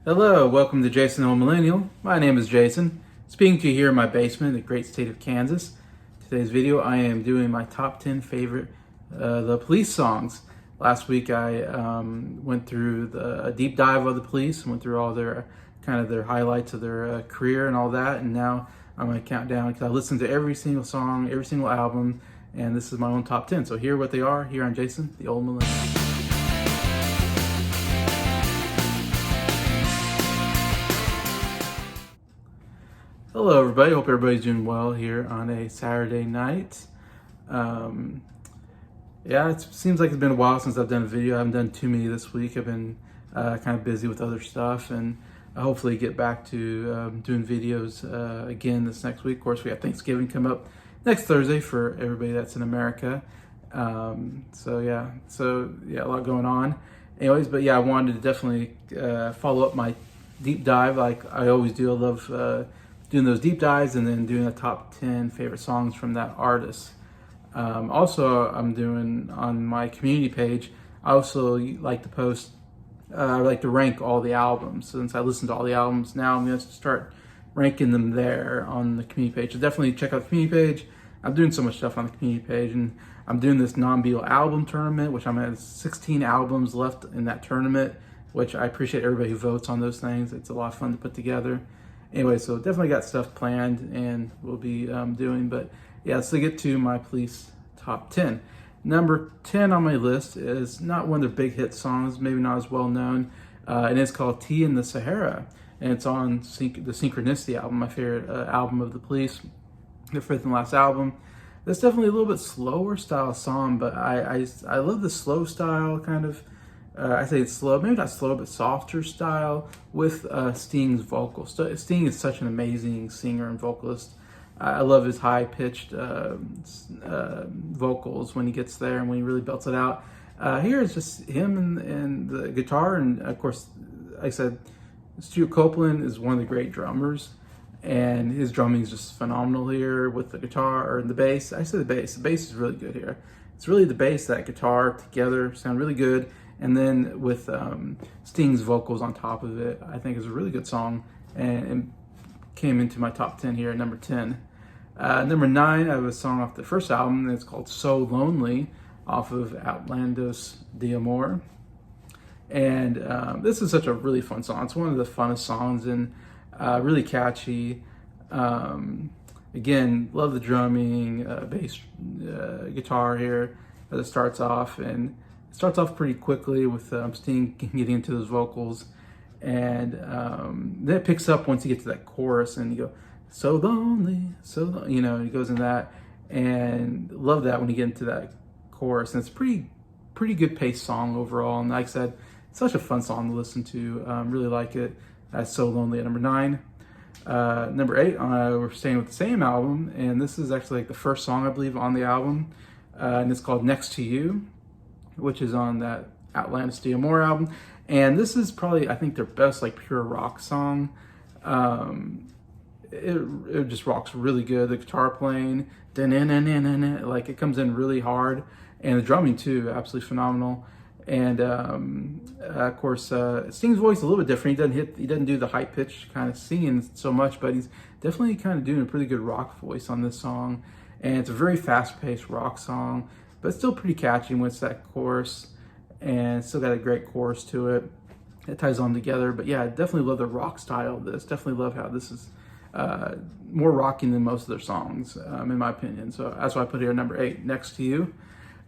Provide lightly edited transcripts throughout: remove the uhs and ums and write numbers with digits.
Hello, welcome to Jason the Old Millennial. My name is Jason, speaking to you here in my basement in the great state of Kansas. Today's video, I am doing my top 10 favorite The Police songs. Last week, I went through a deep dive of The Police, went through all their their highlights of their career and all that, and now I'm going to count down because I listened to every single song, every single album, and this is my own top 10. So here are what they are here on Jason the Old Millennial. Hello, everybody. Hope everybody's doing well here on a Saturday night. Yeah, it seems like it's been a while since I've done a video. I haven't done too many this week. I've been kind of busy with other stuff, and hopefully get back to doing videos again this next week. Of course, we have Thanksgiving come up next Thursday for everybody that's in America. So yeah, a lot going on. Anyways, but yeah, I wanted to definitely follow up my deep dive like I always do. I love doing those deep dives and then doing the top 10 favorite songs from that artist. Also, I'm doing on my community page, I also like to post, I like to rank all the albums. Since I listen to all the albums now, I'm going to start ranking them there on the community page. So definitely check out the community page. I'm doing so much stuff on the community page, and I'm doing this non-Beatle album tournament, which I'm at 16 albums left in that tournament, which I appreciate everybody who votes on those things. It's a lot of fun to put together. Anyway, so definitely got stuff planned and we'll be doing, but yeah, let's get to my Police top 10. Number 10 on my list is not one of their big hit songs, maybe not as well known, and it's called Tea in the Sahara, and it's on the Synchronicity album, my favorite album of the Police, their fifth and last album. That's definitely a little bit slower style song, but I love the slow style kind of. I say it's slow, maybe not slow, but softer style with Sting's vocals. Sting is such an amazing singer and vocalist. I love his high-pitched vocals when he gets there and when he really belts it out. Here it's just him and the guitar, and of course, like I said, Stuart Copeland is one of the great drummers, and his drumming is just phenomenal here with the guitar or the bass. I say the bass. The bass is really good here. It's really the bass, that guitar together sound really good. And then with Sting's vocals on top of it, I think is a really good song, and came into my top 10 here at number 10. Number 9, I have a song off the first album, and it's called So Lonely, off of Outlandos de Amor. And this is such a really fun song. It's one of the funnest songs and really catchy. Again, love the drumming, bass, guitar here as it starts off, and it starts off pretty quickly with Sting getting into those vocals, and then it picks up once you get to that chorus, and you go, so lonely, you know, he goes in that, and love that when you get into that chorus, and it's pretty good paced song overall, and like I said, it's such a fun song to listen to. Really like it. That's So Lonely at number 9. Number 8, we're staying with the same album, and this is actually like the first song I believe on the album, and it's called Next to You, which is on that Outlandos de Amor album. And this is probably, I think, their best like pure rock song. It just rocks really good. The guitar playing, like it comes in really hard, and the drumming too, absolutely phenomenal. And of course, Sting's voice is a little bit different. He doesn't do the high pitched kind of singing so much, but he's definitely kind of doing a pretty good rock voice on this song. And it's a very fast paced rock song, but it's still pretty catchy when it's that chorus, and still got a great chorus to it. It ties on together, but yeah, I definitely love the rock style of this. Definitely love how this is more rocking than most of their songs, in my opinion. So that's why I put here number 8, Next to You.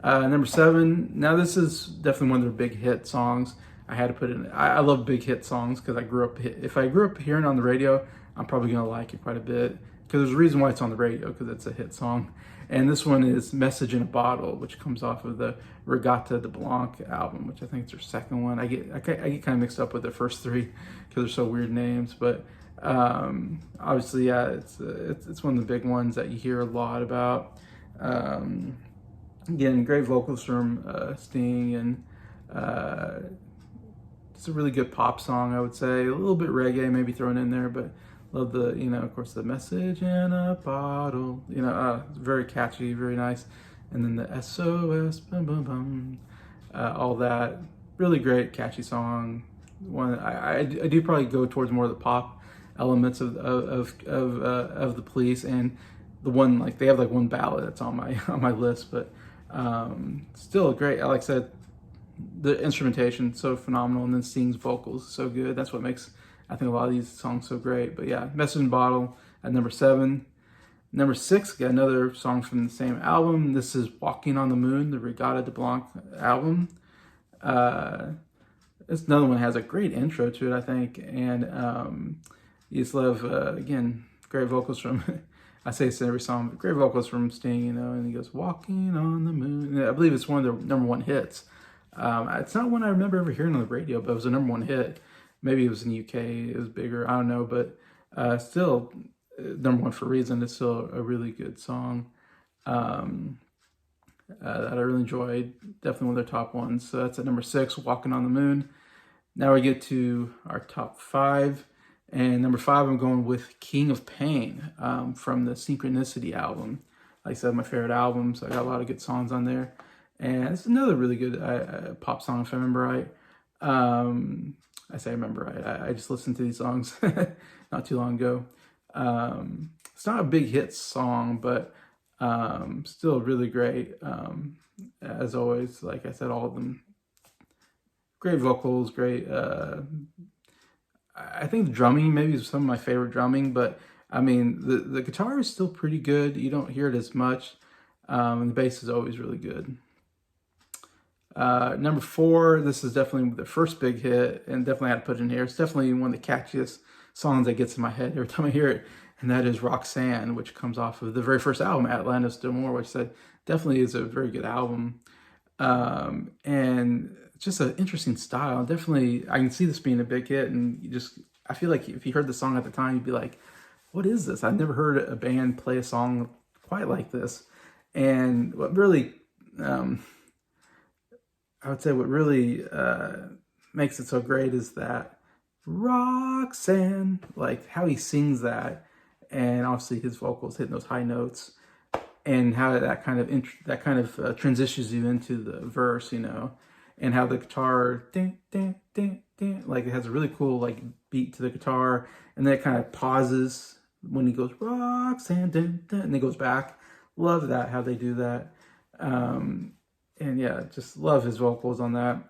Number 7, now this is definitely one of their big hit songs. I had to put it in. I love big hit songs because if I grew up hearing it on the radio, I'm probably going to like it quite a bit, because there's a reason why it's on the radio, because it's a hit song. And this one is Message in a Bottle, which comes off of the Regatta de Blanc album, which I think is their second one. I get kind of mixed up with their first 3 because they're so weird names. But obviously, yeah, it's one of the big ones that you hear a lot about. Again, great vocals from Sting, and it's a really good pop song, I would say. A little bit reggae maybe thrown in there, but love the, of course, the Message in a Bottle, very catchy, very nice. And then the SOS, bum, bum, bum, all that. Really great, catchy song. one I do probably go towards more of the pop elements of the Police, and the one, like, they have like one ballad that's on my on my list, but still great. Like I said, the instrumentation so phenomenal, and then Sting's vocals so good. That's what makes, I think, a lot of these songs so great. But yeah, Message in a Bottle at number 7. Number 6, got another song from the same album. This is Walking on the Moon, the Regatta de Blanc album. It's another one that has a great intro to it, I think. And you just love, again, great vocals from, I say this in every song, but great vocals from Sting, you know, and he goes, Walking on the Moon. And I believe it's one of their number 1 hits. It's not one I remember ever hearing on the radio, but it was a number 1 hit. Maybe it was in the UK, it was bigger, I don't know, but still, number 1 for a reason. It's still a really good song that I really enjoyed. Definitely one of their top ones. So that's at number 6, Walking on the Moon. Now we get to our top 5. And number 5, I'm going with King of Pain from the Synchronicity album. Like I said, my favorite album, so I got a lot of good songs on there. And it's another really good pop song, if I remember right. I say I remember right. I just listened to these songs not too long ago. It's not a big hit song, but still really great. As always, like I said, all of them great vocals, great. I think the drumming maybe is some of my favorite drumming, but I mean the guitar is still pretty good. You don't hear it as much, and the bass is always really good. Number 4, this is definitely the first big hit, and definitely had to put it in here. It's definitely one of the catchiest songs that gets in my head every time I hear it, and that is Roxanne, which comes off of the very first album, Atlantis D'Amour, which said definitely is a very good album. And just an interesting style. Definitely, I can see this being a big hit, and I feel like if you heard the song at the time, you'd be like, what is this? I've never heard a band play a song quite like this. And what really, I would say what really makes it so great is that Roxanne, like how he sings that, and obviously his vocals hitting those high notes, and how that kind of transitions you into the verse, you know, and how the guitar ding, ding, ding, ding, like it has a really cool like beat to the guitar, and then it kind of pauses when he goes Roxanne, ding, ding, and then goes back. Love that, how they do that. And yeah, just love his vocals on that.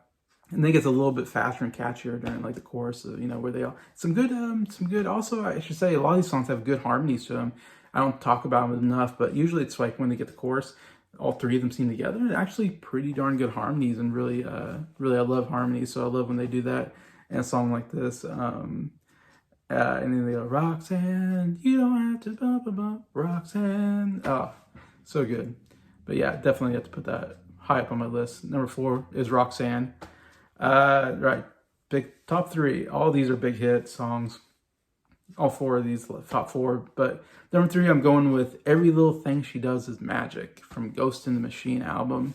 And then it gets a little bit faster and catchier during like the chorus, you know, where they all some good. Also, I should say, a lot of these songs have good harmonies to them. I don't talk about them enough, but usually it's like when they get the chorus, all 3 of them sing together. And actually pretty darn good harmonies, and really, I love harmonies. So I love when they do that in a song like this. And then they go, Roxanne, you don't have to bump, bump, Roxanne. Oh, so good. But yeah, definitely have to put that high up on my list. Number 4 is Roxanne. Right, big top 3. All these are big hit songs. All 4 of these top 4. But number 3, I'm going with Every Little Thing She Does Is Magic from Ghost in the Machine album.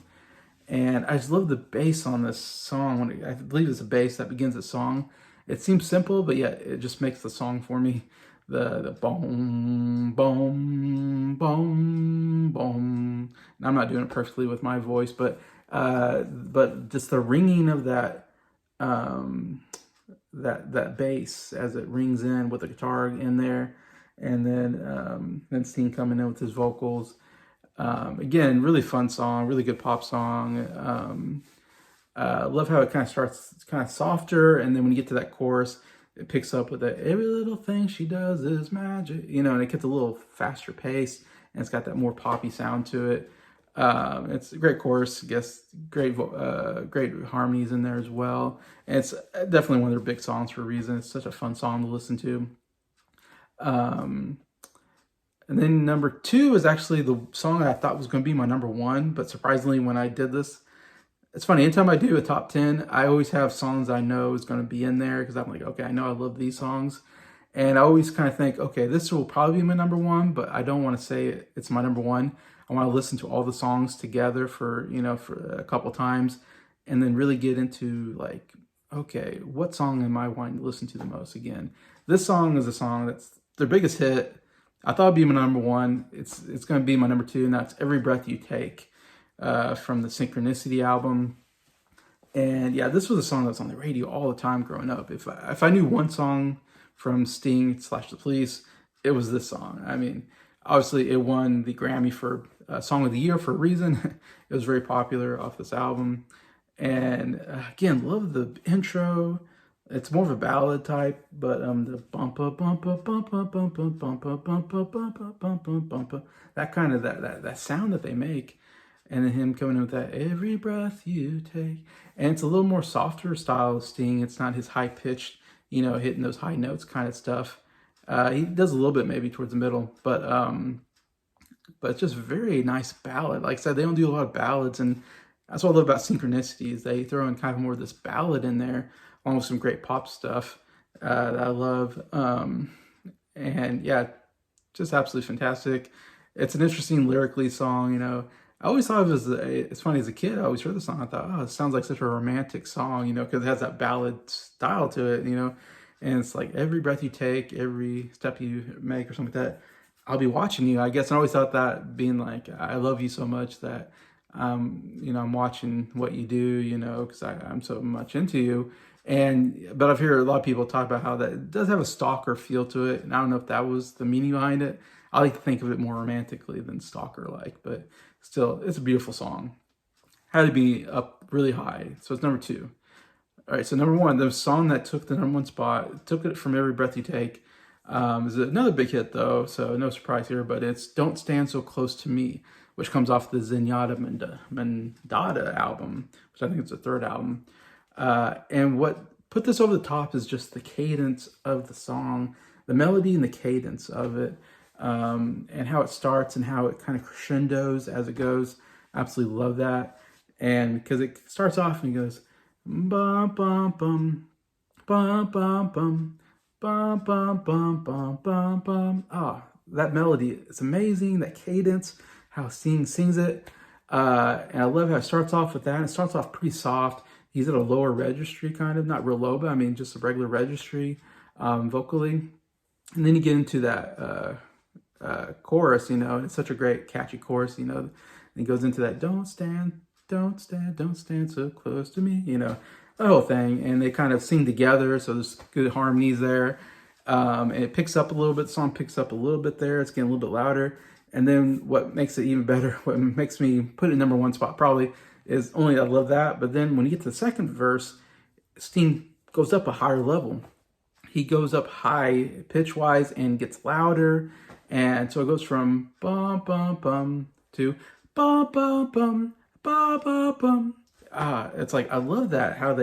And I just love the bass on this song. I believe it's a bass that begins the song. It seems simple, but yet it just makes the song for me. The boom, boom, boom, boom. And I'm not doing it perfectly with my voice, but just the ringing of that bass as it rings in with the guitar in there, and then Sting coming in with his vocals. Again, really fun song, really good pop song. Love how it kind of starts kind of softer, and then when you get to that chorus, it picks up with that every little thing she does is magic, you know, and it gets a little faster pace, and it's got that more poppy sound to it. It's a great chorus, I guess, great harmonies in there as well. And it's definitely one of their big songs for a reason. It's such a fun song to listen to. And then number 2 is actually the song I thought was going to be my number 1, but surprisingly, when I did this, it's funny, anytime I do a top 10, I always have songs I know is going to be in there, because I'm like, okay, I know I love these songs. And I always kind of think, okay, this will probably be my number 1, but I don't want to say it's my number 1. I want to listen to all the songs together for a couple times, and then really get into like, okay, what song am I wanting to listen to the most again? This song is a song that's their biggest hit. I thought it'd be my number 1. It's going to be my number 2, and that's Every Breath You Take from the Synchronicity album. And yeah, this was a song that's on the radio all the time growing up. If I knew one song from Sting slash The Police, it was this song. I mean, obviously it won the Grammy for Song of the Year for a reason. It was very popular off this album. And again, love the intro. It's more of a ballad type, but the bumpa bumpa bumpa bumpa bumpa bumpa bumpa bumpa bumpa, that kind of that sound that they make, and then him coming in with that every breath you take, and it's a little more softer style of Sting. It's not his high pitched, hitting those high notes kind of stuff. He does a little bit maybe towards the middle, but it's just very nice ballad. Like I said, they don't do a lot of ballads, and that's what I love about Synchronicities. They throw in kind of more of this ballad in there, along with some great pop stuff that I love. And yeah, just absolutely fantastic. It's an interesting lyrically song, I always thought it's funny as a kid, I always heard the song, I thought, oh, it sounds like such a romantic song, because it has that ballad style to it, and it's like every breath you take, every step you make or something like that, I'll be watching you, I guess. And I always thought that being like, I love you so much that, I'm watching what you do, because I'm so much into you. But I've heard a lot of people talk about how that it does have a stalker feel to it. And I don't know if that was the meaning behind it. I like to think of it more romantically than stalker-like, but still, it's a beautiful song. Had to be up really high. So it's number 2. All right, so number 1, the song that took the number 1 spot, took it from Every Breath You Take, is another big hit though, so no surprise here, but it's Don't Stand So Close to Me, which comes off the Zenyatta Mendada album, which I think is the 3rd album. And what put this over the top is just the cadence of the song, the melody and the cadence of it, and how it starts and how it kind of crescendos as it goes. Absolutely love that. And because it starts off and it goes, bum, bum, bum, bum, bum, bum, bum, bum, bum, bum, bum, bum. Ah, that melody, it's amazing. That cadence, how Sting sings it. And I love how it starts off with that. It starts off pretty soft. He's at a lower registry, kind of, not real low, but I mean just a regular registry vocally. And then you get into that chorus, and it's such a great catchy chorus, and he goes into that don't stand so close to me, the whole thing, and they kind of sing together, so there's good harmonies there. And it picks up a little bit, the song picks up a little bit there, it's getting a little bit louder. And then what makes it even better, what makes me put it in number 1 spot probably, is only I love that, but then when you get to the second verse, Sting goes up a higher level. He goes up high pitch-wise and gets louder, and so it goes from bum bum bum to bum bum bum bum bum bum. It's like, I love that, how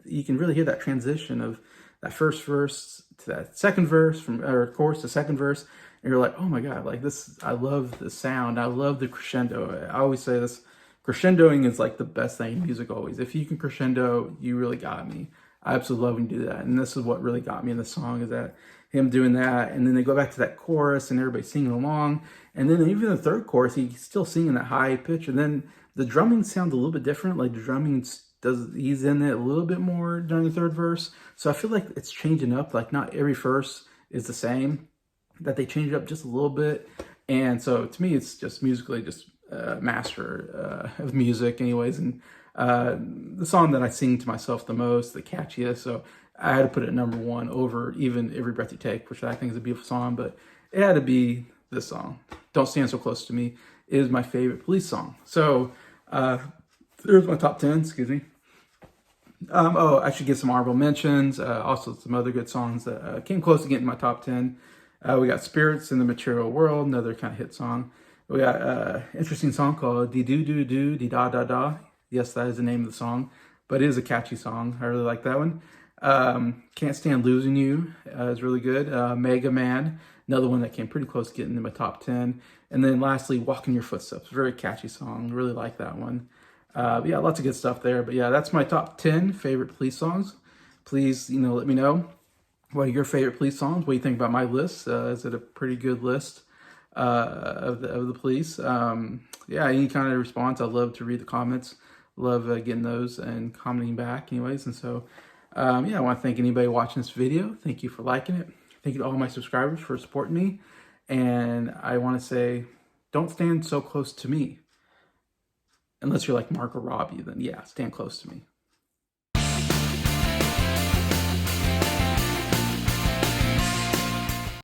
you can really hear that transition of that first verse to that second verse, or chorus to second verse, and you're like, oh my God, like this, I love the sound, I love the crescendo. I always say this, crescendoing is like the best thing in music always. If you can crescendo, you really got me. I absolutely love when you do that. And this is what really got me in the song, is that him doing that. And then they go back to that chorus and everybody singing along. And then even the third chorus, he's still singing that high pitch. And then the drumming sounds a little bit different. Like the drumming he's in it a little bit more during the third verse. So I feel like it's changing up. Like not every verse is the same, that they change it up just a little bit. And so to me, it's just musically just master of music anyways, and the song that I sing to myself the most, the catchiest, so I had to put it at number 1 over even Every Breath You Take, which I think is a beautiful song, but it had to be this song. Don't Stand So Close to Me is my favorite Police song. So there's my top 10, excuse me. I should give some honorable mentions, also some other good songs that came close to getting my top 10. We got Spirits in the Material World, another kind of hit song. We got an interesting song called Dee Doo Doo Doo Dee Da Da Da. Yes, that is the name of the song, but it is a catchy song. I really like that one. Can't Stand Losing You is really good. Mega Man, another one that came pretty close to getting in my top 10. And then lastly, Walk in Your Footsteps, very catchy song. Really like that one. Yeah, lots of good stuff there. But yeah, that's my top 10 favorite Police songs. Please, let me know what are your favorite Police songs. What do you think about my list? Is it a pretty good list? Of the Police. Yeah, any kind of response, I love to read the comments, love getting those and commenting back anyways. And so yeah, I want to thank anybody watching this video. Thank you for liking it. Thank you to all my subscribers for supporting me, and I want to say, don't stand so close to me unless you're like Margot Robbie. Then yeah, stand close to me.